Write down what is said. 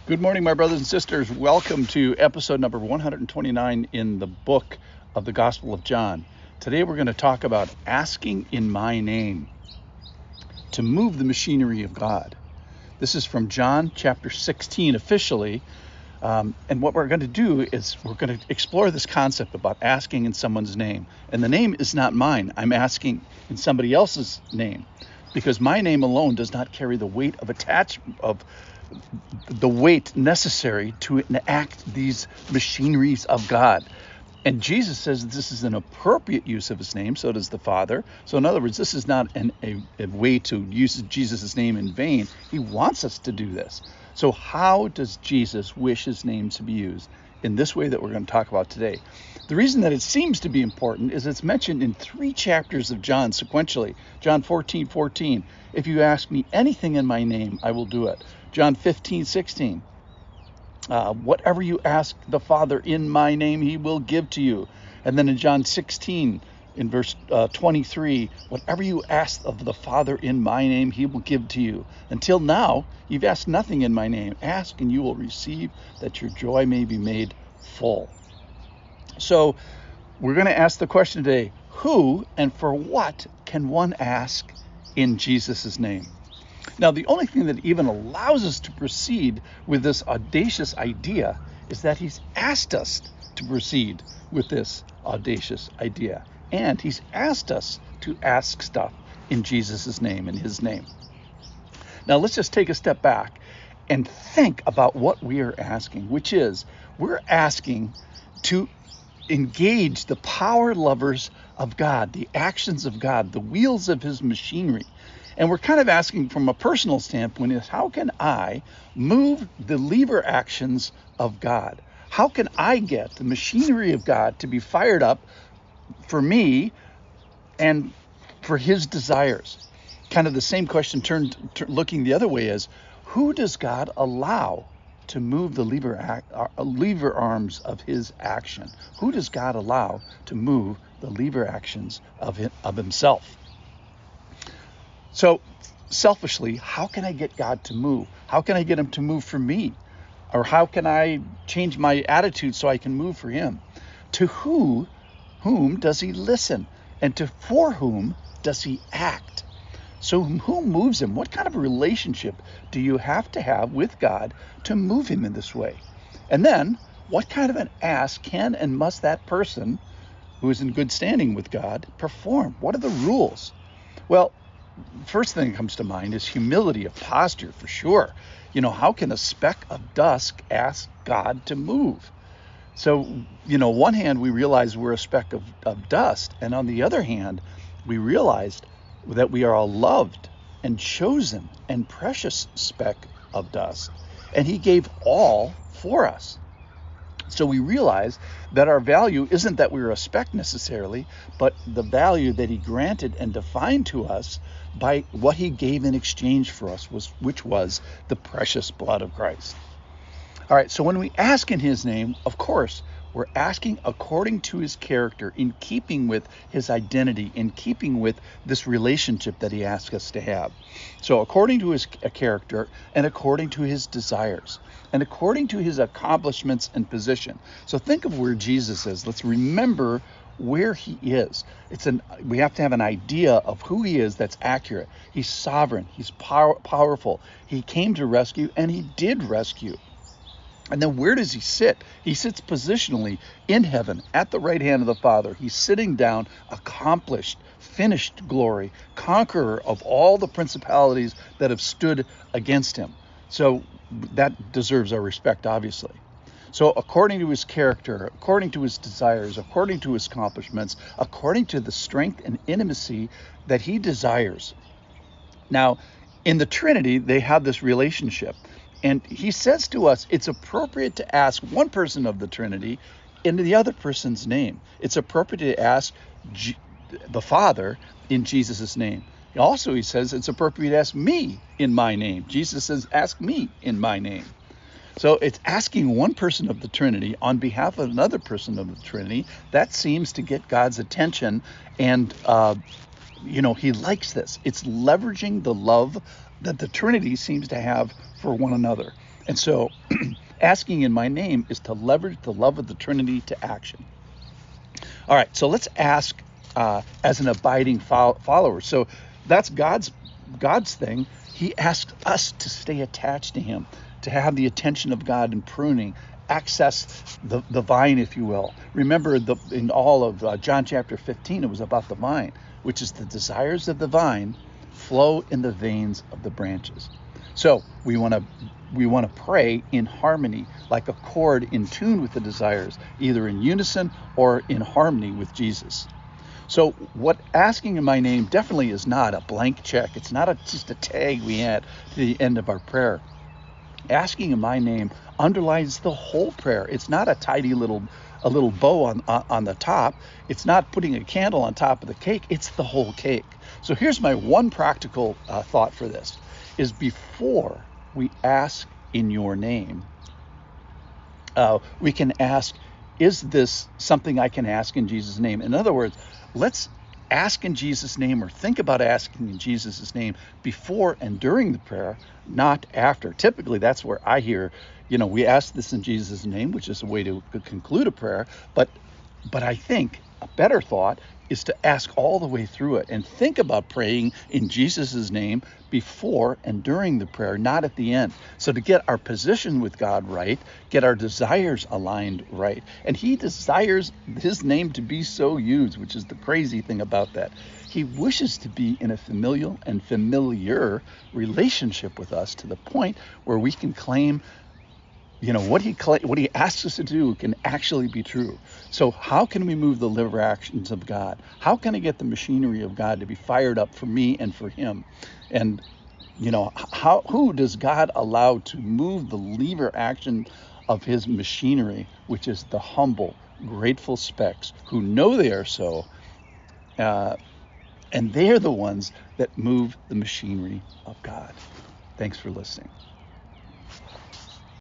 Good morning, my brothers and sisters. Welcome to episode number 129 in the book of the Gospel of John. Today we're going to talk about asking in my name to move the machinery of God. This is from John chapter 16 officially. And what we're going to do is we're going to explore this concept about asking in someone's name. And the name is not mine. I'm asking in somebody else's name because my name alone does not carry the weight of the weight necessary to enact these machineries of God. And Jesus says this is an appropriate use of his name, so does the Father. So in other words, this is not a way to use Jesus' name in vain. He wants us to do this. So how does Jesus wish his name to be used in this way that we're going to talk about today? The reason that it seems to be important is it's mentioned in 3 chapters of John sequentially. John 14:14, if you ask me anything in my name, I will do it. John 15:16, whatever you ask the Father in my name, he will give to you. And then in John 16, in verse 23, whatever you ask of the Father in my name, he will give to you. Until now, you've asked nothing in my name. Ask and you will receive, that your joy may be made full. So we're going to ask the question today, who and for what can one ask in Jesus' name? Now, the only thing that even allows us to proceed with this audacious idea is that he's asked us to proceed with this audacious idea. And he's asked us to ask stuff in Jesus' name, in his name. Now, let's just take a step back and think about what we are asking, which is we're asking to engage the power levers of God, the actions of God, the wheels of his machinery. And we're kind of asking from a personal standpoint is how can I move the lever actions of God? How can I get the machinery of God to be fired up for me and for his desires? Kind of the same question looking the other way is, who does God allow to move the lever arms of his action? Who does God allow to move the lever actions of himself? So selfishly, how can I get God to move? How can I get him to move for me? Or how can I change my attitude so I can move for him? To whom does he listen? And for whom does he act? So who moves him? What kind of a relationship do you have to have with God to move him in this way? And then what kind of an ask can and must that person who is in good standing with God perform? What are the rules? Well, first thing that comes to mind is humility of posture, for sure. How can a speck of dust ask God to move? So, one hand, we realize we're a speck of dust. And on the other hand, we realized that we are a loved and chosen and precious speck of dust. And he gave all for us. So we realize that our value isn't that we're a speck necessarily, but the value that he granted and defined to us by what he gave in exchange for us, which was the precious blood of Christ. All right, so when we ask in his name, of course, we're asking according to his character, in keeping with his identity, in keeping with this relationship that he asks us to have. So according to his character and according to his desires and according to his accomplishments and position. So think of where Jesus is. Let's remember where he is. We have to have an idea of who he is that's accurate. He's sovereign. He's powerful. He came to rescue, and he did rescue. And then where does he sit? He sits positionally in heaven at the right hand of the Father. He's sitting down, accomplished, finished glory, conqueror of all the principalities that have stood against him. So that deserves our respect, obviously. So according to his character, according to his desires, according to his accomplishments, according to the strength and intimacy that he desires. Now, in the Trinity, they have this relationship. And he says to us, it's appropriate to ask one person of the Trinity in the other person's name. It's appropriate to ask the Father in Jesus' name. Also, he says it's appropriate to ask me in my name. Jesus says, ask me in my name. So it's asking one person of the Trinity on behalf of another person of the Trinity. That seems to get God's attention. And, he likes this. It's leveraging the love that the Trinity seems to have for one another. And so asking in my name is to leverage the love of the Trinity to action. All right, so let's ask as an abiding follower. So that's God's thing. He asks us to stay attached to him, to have the attention of God in pruning, access the vine, if you will. Remember, in all of John chapter 15, it was about the vine, which is the desires of the vine flow in the veins of the branches. So we want to pray in harmony, like a chord in tune with the desires, either in unison or in harmony with Jesus. So what asking in my name definitely is not a blank check. It's not just a tag we add to the end of our prayer. Asking in my name underlines the whole prayer. It's not a tidy little bow on the top. It's not putting a candle on top of the cake. It's the whole cake. So here's my one practical thought for this, is before we ask in your name, we can ask, is this something I can ask in Jesus' name? In other words, let's ask in Jesus' name, or think about asking in Jesus' name before and during the prayer, not after. Typically, that's where I hear, we ask this in Jesus' name, which is a way to conclude a prayer. But I think a better thought is to ask all the way through it and think about praying in Jesus' name before and during the prayer, not at the end. So to get our position with God right, get our desires aligned right. And he desires his name to be so used, which is the crazy thing about that. He wishes to be in a familial and familiar relationship with us, to the point where we can claim what he asks us to do can actually be true. So how can we move the liver actions of God? How can I get the machinery of God to be fired up for me and for him? And who does God allow to move the lever action of his machinery, which is the humble, grateful specks who know they are so, and they're the ones that move the machinery of God. Thanks for listening.